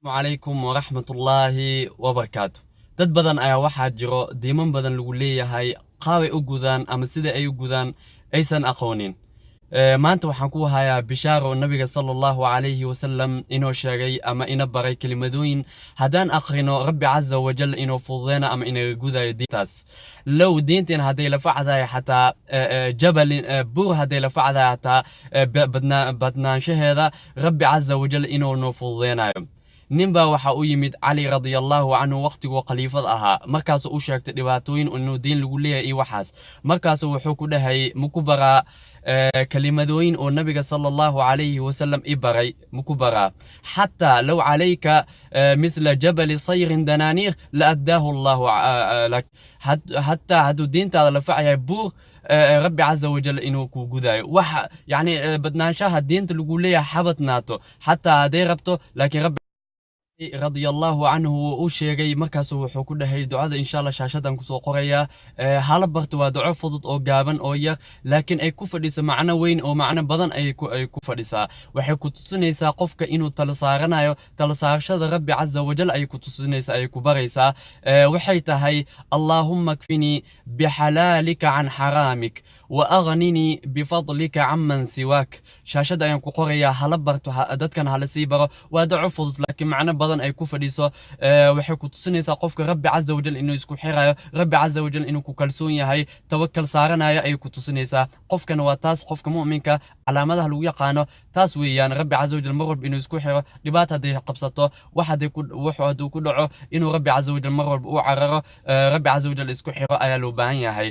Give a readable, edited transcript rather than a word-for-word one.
عليكم ورحمة الله وبركاته. dad badan ayaa waxaa jiro diiman badan lagu leeyahay qaabay u gudaan ama sida ay u gudaan aysan aqoonin. maanta waxaan ku hayaa bishaaro nabiga sallallahu alayhi wasallam inoo sheegay ama ina baray kelimadooyin haddaan aqrino rabbi azza wa jalla inoo fududeena ama inaga gudayo diintaas. low diinteen hadday la facdahay xataa jabal buur hadday la facdahay xataa badnaanshaheeda rabbi azza wa jalla inoo noo fududeenayo. ninbaa waxa u yimid cali radiyallahu anhu waqtigu khaliifad ahaa markaas uu sheegtay dhibaatooyin inuu diin lagu leeyahay iyo waxaas markaas wuxuu ku dhahay mukubara kalimadooyin oo nabiga sallallahu alayhi wasallam ibaray mukubara hatta law alayka mithla jabal sayr dananir la addahu Allah lak hatta hadu diintaada la facay buur ربي عز وجل إنه كوجوداي يعني بدنا نشاهد دينت لقولية حبت ناتو حتى هذي ربطه لكن ربي رضي الله عنه وشيغي مركز wuxuu ku dhahay ducada insha Allah shaashadan ku soo qoraya hal barto waa duco fudud oo gaaban oo yar laakiin ay ku fadhiso macna weyn oo macna badan ay ku fadhisaa waxay ku tusinaysaa qofka inuu tala saaranayo tala saarashada rabbi azza wa jalla ay ku tusinaysaa ay ku baraysaa waxay tahay allahumma kfini bihalalika an haramik wa aghnini bifadlika amman siwak shaashada ayaan ku qoraya hal barto dadkan hal sii baro waa duco fudud laakiin macna badan ay ku fadhiso waxay ku tusinaysaa qofka rabbi azza wa jalla inuu isku xirayo rabbi azza wa jalla inuu ku kalsoon yahay tawakkal saaranayo ay ku tusinaysaa qofkana waa taas qofka mu'minka calaamadaha lagu yaqaano taas weeyaan rabbi azza wa jalla mar walba inuu isku xiro dhibaato haday qabsato wax haduu ku dhaco inuu rabbi azza wa jalla mar walba u cararo rabbi azza wa jalla isku xiro ayaa loo baahan yahay